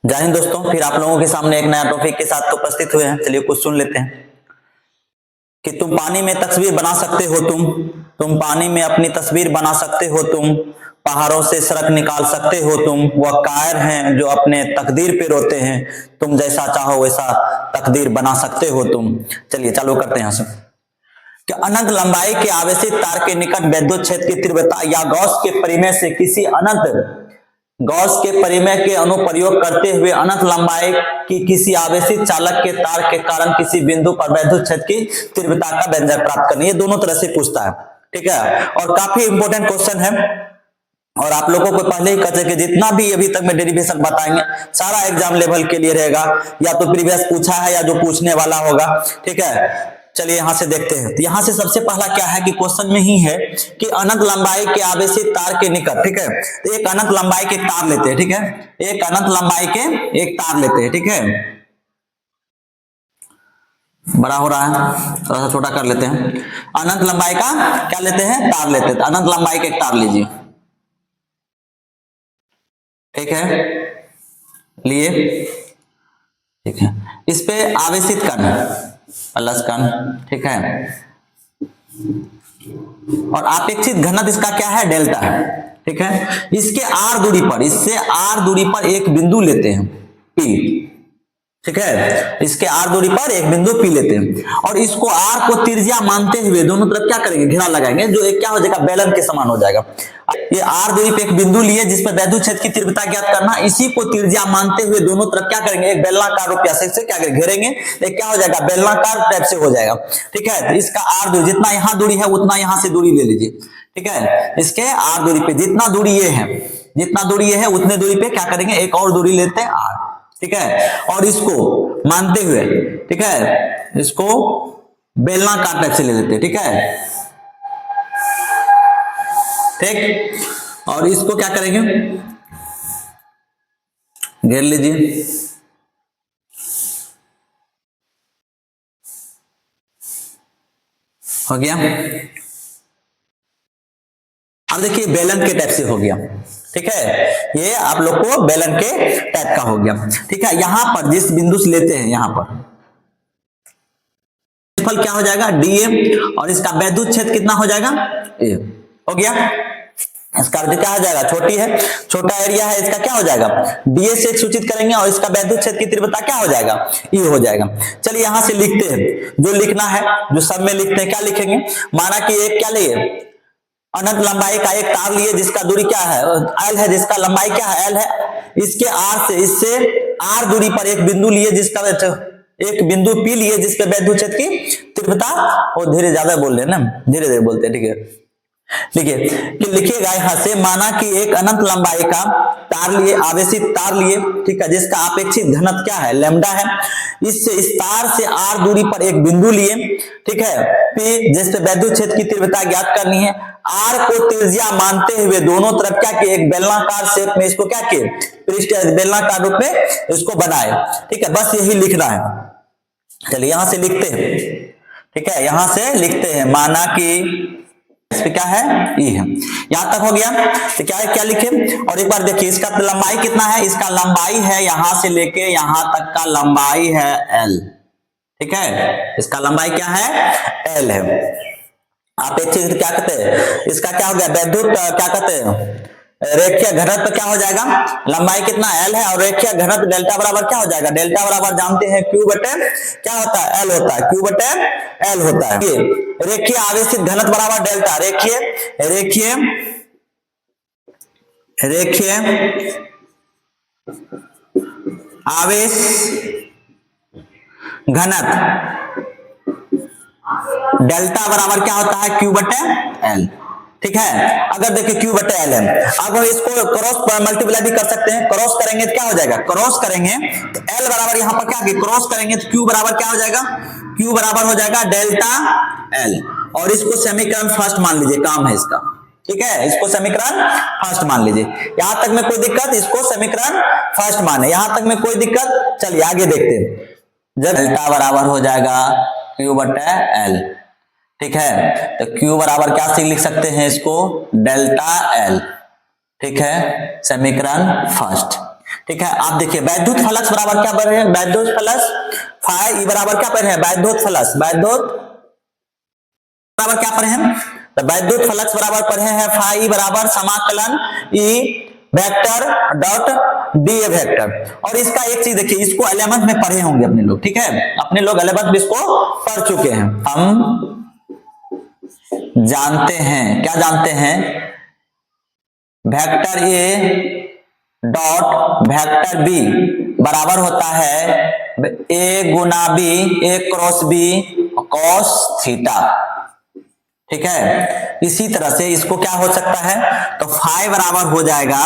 जय हिंद दोस्तों, फिर आप लोगों के सामने एक नया टॉपिक के साथ उपस्थित हुए हैं। चलिए कुछ सुन लेते हैं कि तुम पानी में तस्वीर बना सकते हो। तुम पानी में अपनी तस्वीर बना सकते हो। तुम पहाड़ों से सड़क निकाल सकते हो। तुम वह कायर हैं जो अपने तकदीर पे रोते हैं। तुम जैसा चाहो वैसा तकदीर बना सकते हो तुम। चलिए चालू करते हैं यहाँ से कि अनंत लंबाई के आवेशित तार के निकट वैद्युत क्षेत्र की तीव्रता या गॉस के परिमेय से किसी अनंत गॉस के परिमेय के अनुप्रयोग करते हुए अनंत लंबाई की किसी आवेशित चालक के तार के कारण किसी बिंदु पर वैद्युत क्षेत्र की तीव्रता का व्यंजक प्राप्त करनी। ये दोनों तरह से पूछता है, ठीक है, और काफी इंपॉर्टेंट क्वेश्चन है। और आप लोगों को पहले ही कहते कि जितना भी अभी तक में डेरिवेशन बताएंगे सारा एग्जाम लेवल के लिए रहेगा, या तो प्रीवियस पूछा है या जो पूछने वाला होगा, ठीक है। चलिए यहां से देखते हैं। तो यहां से सबसे पहला क्या है कि क्वेश्चन में ही है कि अनंत लंबाई के आवेशित तार के निकट, ठीक है, तो एक अनंत लंबाई के तार लेते हैं, ठीक है, एक अनंत लंबाई के एक तार लेते हैं, ठीक है। बड़ा हो रहा है, थोड़ा सा छोटा कर लेते हैं। अनंत लंबाई का क्या लेते हैं? तार लेते हैं। तो अनंत लंबाई के एक तार लीजिए, ठीक है, लिए, ठीक है। इस पे आवेशित कण प्लस कण, ठीक है, और अपेक्षित घनत्व इसका क्या है? डेल्टा है, ठीक है। इसके आर दूरी पर, इससे आर दूरी पर एक बिंदु लेते हैं पी, ठीक है, इसके आर दूरी पर एक बिंदु पी लेते हैं और इसको आर को त्रिज्या मानते हुए दोनों तरफ क्या करेंगे? घेरा लगाएंगे, जो एक क्या हो जाएगा? बेलन के समान हो जाएगा। ये आर दूरी पे एक बिंदु लिए जिस पर वैद्युत क्षेत्र की तीव्रता ज्ञात करना, इसी को त्रिज्या मानते हुए दोनों तरफ क्या करेंगे? एक बेलनाकार रूप से क्या करेंगे? घेरेंगे। एक क्या हो जाएगा? बेलनाकार टाइप से हो जाएगा, ठीक है। तो इसका आर दूरी जितना यहां दूरी है उतना यहां से दूरी ले लीजिए, ठीक है। इसके आर दूरी पे जितना दूरी ये है, जितना दूरी ये है उतने दूरी पे क्या करेंगे? एक और दूरी लेते हैं आर, ठीक है, और इसको मानते हुए, ठीक है, इसको बेलनाकार टाइप से ले लेते हैं, ठीक है, ठीक। और इसको क्या करेंगे? घेर लीजिए, हो गया। अब देखिए बेलन के टाइप से हो गया, ठीक है, ये आप लोग को बेलन के टाइप का हो गया, ठीक है। यहां पर जिस बिंदु से लेते हैं यहां पर फल क्या हो जाएगा? डीए, और इसका वैद्युत क्षेत्र कितना हो जाएगा? ए, हो गया। इसका क्या हो जाएगा? छोटी है, छोटा एरिया है, इसका क्या हो जाएगा? डीए से सूचित करेंगे और इसका वैद्युत क्षेत्र की तीव्रता क्या हो जाएगा? ई हो जाएगा। चलिए यहां से लिखते हैं, जो लिखना है जो सब में लिखते हैं, क्या लिखेंगे? माना कि एक क्या लिए? अनंत लंबाई का एक तार लिए जिसका दूरी क्या है? एल है, जिसका लंबाई क्या है? एल है। इसके आर से, इससे आर दूरी पर एक बिंदु लिए जिसका एक बिंदु पी लिए जिसके वैद्युत क्षेत्र की तीव्रता, और धीरे ज्यादा बोल रहे हैं ना, धीरे धीरे बोलते हैं, ठीक है। देखिए कि लिखिएगा यहां से, माना कि एक अनंत लंबाई का तार लिए, आवेशित तार लिए, ठीक है, जिसका अपेक्षित घनत्व क्या है? लैम्डा है। इससे इस तार से आर दूरी पर एक बिंदु लिए, ठीक है, पी, जिसपे वैद्युत क्षेत्र की तीव्रता ज्ञात करनी है। आर को त्रिज्या मानते हुए दोनों तरफ क्या किए? एक बेलनाकार शेप में इसको क्या किए? पृष्ठ बेलनाकार रूप में इसको बनाए, ठीक है। बस यही लिखना है। चलिए यहां से लिखते हैं, ठीक है, यहां से लिखते हैं, माना कि इस पे क्या है? ई है। यहां तक हो गया। तो क्या है, क्या लिखे? और एक बार देखिए इसका लंबाई कितना है? इसका लंबाई है यहां से लेके यहां तक का लंबाई है एल, ठीक है, इसका लंबाई क्या है? एल है। आप एक चीज क्या कहते हैं? इसका क्या हो गया? वैद्युत क्या कहते हैं? रेखीय घनत्व क्या हो जाएगा? लंबाई कितना? एल है, और रेखीय घनत्व डेल्टा बराबर क्या हो जाएगा? डेल्टा बराबर जानते हैं क्यू बटे क्या होता है? एल होता है, क्यू बटे एल होता है। रेखीय आवेशित घनत्व बराबर डेल्टा, रेखीय रेखीय रेखीय आवेश घनत्व डेल्टा बराबर क्या होता है? क्यू बटे एल, ठीक है। अगर देखिए क्यू बटे एल है, अब हम इसको क्रॉस मल्टीप्लाई भी कर सकते हैं। क्रॉस करेंगे तो क्या हो जाएगा? क्रॉस करेंगे तो एल बराबर यहां पर क्या, क्रॉस करेंगे तो क्यू बराबर क्या हो जाएगा? क्यू बराबर हो जाएगा डेल्टा एल, और इसको समीकरण फर्स्ट मान लीजिए, काम है इसका, ठीक है, इसको समीकरण फर्स्ट मान लीजिए। यहां तक में कोई दिक्कत? इसको समीकरण फर्स्ट माने, यहां तक में कोई दिक्कत? चलिए आगे देखते हैं। जब डेल्टा बराबर हो जाएगा क्यू बटे एल, ठीक है, तो क्यू बराबर क्या से लिख सकते हैं इसको? डेल्टा एल, ठीक है, समीकरण फर्स्ट, ठीक है, आप देखिए वैद्युत फ्लक्स बराबर क्या पढ़े हैं, वैद्युत फ्लक्स फाई बराबर क्या पढ़े हैं, वैद्युत फ्लक्स, वैद्युत बराबर क्या पढ़े हैं, तो वैद्युत फ्लक्स बराबर पढ़े हैं फाई बराबर समाकलन E vector dot D A vector. और इसका एक चीज देखिए, इसको 11th में पढ़े होंगे अपने लोग, ठीक है, अपने लोग 11th में इसको पढ़ चुके हैं। हम जानते हैं, क्या जानते हैं, vector A dot vector B बराबर होता है ए गुना B, A cross B cos theta, ठीक है। इसी तरह से इसको क्या हो सकता है, तो फाई बराबर हो जाएगा,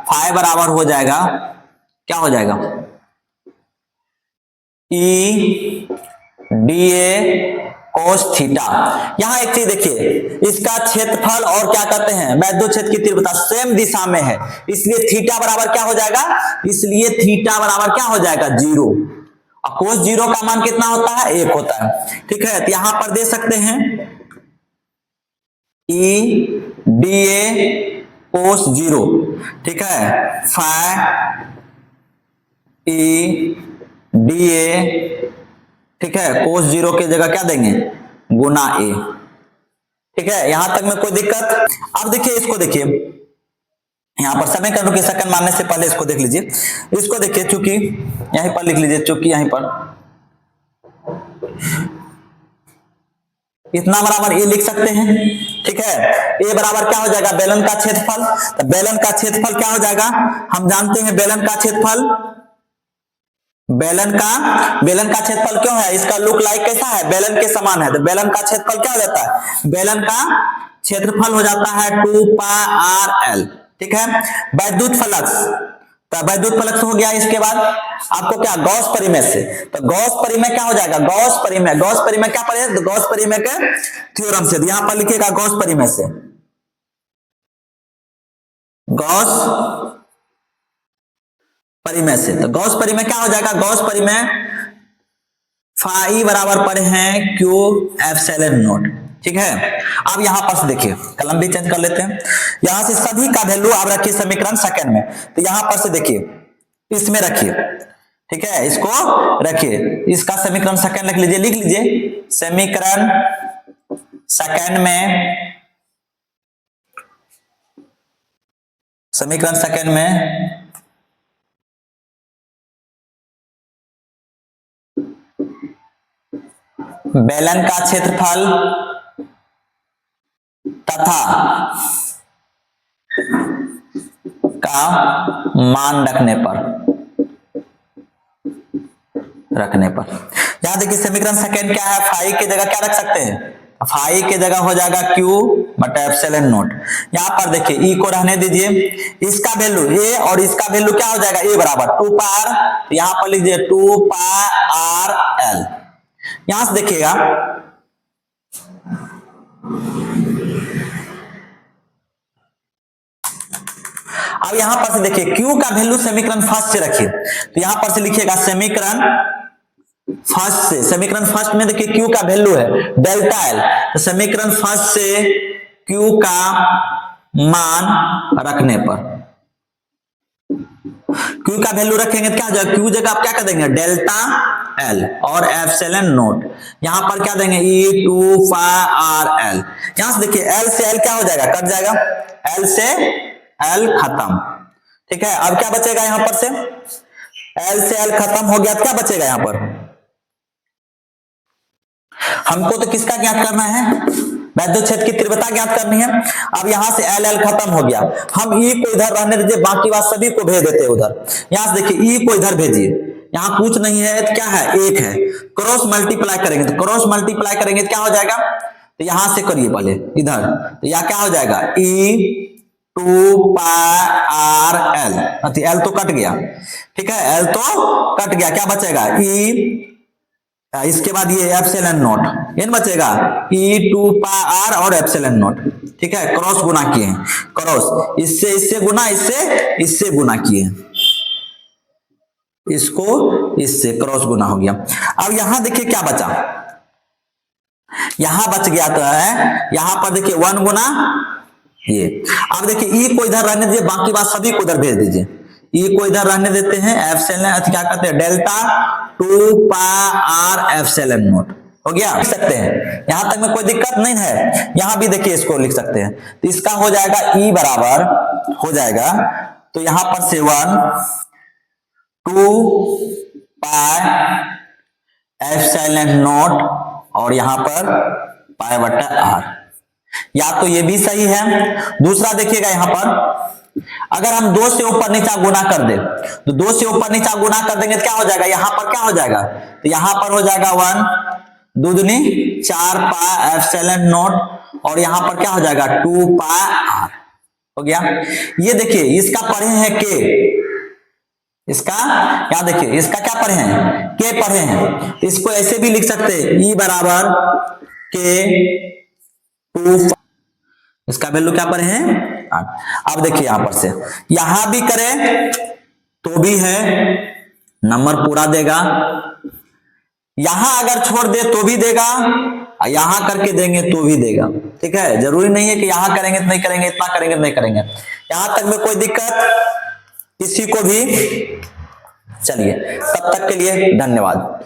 फाई बराबर हो जाएगा, क्या हो जाएगा, E D A cos theta. यहां एक चीज देखिए, इसका क्षेत्रफल और क्या कहते हैं, वैद्युत क्षेत्र की तीव्रता सेम दिशा में है, इसलिए थीटा बराबर क्या हो जाएगा, इसलिए थीटा बराबर क्या हो जाएगा, 0। और कोस 0 का मान कितना होता है, 1 होता है, ठीक है। तो यहां पर दे सकते हैं ई डी ए कोस 0, ठीक है, फाई ई डी ए, ठीक है, कोस 0 की जगह क्या देंगे, गुना ए, ठीक है। यहां तक में कोई दिक्कत। अब देखिए इसको देखिए, यहां पर समीकरण के सेकंड मानने से पहले इसको देख लीजिए, इसको देखिए, चूंकि यहीं पर लिख लीजिए, चूंकि यहीं पर इतना बराबर ए लिख सकते हैं, ठीक है। ए बराबर क्या हो जाएगा, बेलन का क्षेत्रफल, तो बेलन का क्षेत्रफल क्या हो जाएगा, हम जानते हैं बेलन का क्षेत्रफल, बेलन का क्षेत्रफल क्यों है, इसका लुक लाइक कैसा है, बेलन के समान है, तो बेलन का क्षेत्रफल क्या हो जाता है, बेलन का क्षेत्रफल हो जाता है 2 पाई आर एल, ठीक है। वैद्युत फ्लक्स, तो वैद्युत फ्लक्स हो गया, इसके बाद आपको क्या, गॉस परिमेय से, तो गॉस परिमेय क्या हो जाएगा, गॉस परिमेय, गॉस परिमेय क्या पढ़े, तो गॉस परिमेय के थ्योरम से, यहां पर लिखिएगा गॉस परिमेय से, गॉस परिमेय से, तो गॉस परिमेय क्या हो जाएगा, गॉस परिमेय फाई बराबर पढ़े हैं क्यू एप्सिलॉन नॉट, ठीक है। अब यहां पर से देखिए, कलम भी चेंज कर लेते हैं, यहां से सभी का वैल्यू आप रखिए समीकरण सेकंड में, तो यहां पर से देखिए इसमें रखिए, ठीक है, इसको रखिए, इसका समीकरण सेकंड लिख लीजिए, लिख लीजिए समीकरण सेकंड में, समीकरण सेकंड में बेलन का क्षेत्रफल तथा का मान रखने पर यहां देखिए समीकरण सेकंड क्या है, फाई की जगह क्या रख सकते हैं, फाई की जगह हो जाएगा क्यू बटा एप्सिलॉन नॉट। यहां पर देखिए ई को रहने दीजिए, इसका वैल्यू ए और इसका वैल्यू क्या हो जाएगा, ए बराबर 2 पाई आर, यहां पर लीजिए 2 पाई आर एल। यहां से देखिएगा अब यहां पर से देखिए Q का वैल्यू समीकरण फर्स्ट से रखिए, तो यहां पर से लिखिएगा समीकरण फर्स्ट से, समीकरण फर्स्ट में देखिए Q का वैल्यू है डेल्टा एल, तो समीकरण फर्स्ट से Q का मान रखने पर, Q का वैल्यू रखेंगे तो क्या हो जाएगा, Q जगह आप क्या कर देंगे डेल्टा एल और एप्सिलॉन नॉट, यहां पर क्या देंगे ई 2 पाई आर एल। यहां से देखिए एल से एल क्या हो जाएगा, कट जाएगा, एल से एल खत्म, ठीक है। अब क्या बचेगा यहां पर से, एल से एल खत्म हो गया, क्या बचेगा यहां पर, हमको तो किसका ज्ञात करना है, वैद्युत क्षेत्र की तीव्रता ज्ञात करनी है। अब यहां से एल एल खत्म हो गया, हम ई को इधर रहने दीजिए, बाकी बात सभी को भेज देते हैं उधर। यहां से देखिए ई को इधर भेजिए, यहां कुछ नहीं है तो क्या है, एक है, क्रॉस मल्टीप्लाई करेंगे, तो क्रॉस मल्टीप्लाई करेंगे तो क्या हो जाएगा, तो यहां से करिए पहले इधर, तो यहां क्या हो जाएगा ई 2 पाई आर एल, एल तो कट गया, ठीक है, एल तो कट गया, क्या बचेगा ई, इसके बाद ये एप्सिलॉन नॉट इन बचेगा ई 2 पाई आर और एप्सिलॉन नॉट, ठीक है, क्रॉस गुना किए, क्रॉस इससे इससे गुना, इससे गुना किए, इसको इससे क्रॉस गुना हो गया। अब यहां देखिए क्या बचा, यहां बच गया तो है, यहां पर देखिए 1 गुना ये। अब देखिए ई को इधर रहने दीजिए, बाकी बात सभी को उधर भेज दीजिए, ई को इधर रहने देते हैं, एप्सिलॉन क्या कहते हैं, delta 2 pi R epsilon naught. हो गया, लिख सकते हैं, यहां तक में कोई दिक्कत नहीं है। यहां भी देखिए इसको लिख सकते हैं, तो इसका हो जाएगा ई बराबर हो जाएगा, तो यहां पर से 2 पाई एप्सिलॉन नॉट और यहां पर पाई बटा आर। या तो ये भी सही है। दूसरा देखिएगा यहां पर अगर हम 2 से ऊपर नीचा गुना कर दे, तो 2 से ऊपर नीचा गुना कर देंगे तो क्या हो जाएगा, यहां पर क्या हो जाएगा, तो यहां पर हो जाएगा 1 2 दूनी 4 पाई एप्सिलॉन नॉट और यहां पर क्या हो जाएगा 2 पाई आर। हो गया। ये देखिए इसका पढ़े हैं के, इसका क्या देखिए, इसका क्या पढ़े हैं, के पढ़े हैं, तो इसको ऐसे भी लिख सकते हैं, ई बराबर के 2, इसका वैल्यू क्या पढ़े हैं 8। अब देखिए यहां पर से यहां भी करें तो भी है, नंबर पूरा देगा, यहां अगर छोड़ दे तो भी देगा, यहां करके देंगे तो भी देगा। ठीक है, जरूरी नहीं है कि यहां करेंगे तो नहीं करेंगे, इतना करेंगे तो नहीं करेंगे। यहां तक में कोई दिक्कत किसी को भी। चलिए, तब तक के लिए धन्यवाद।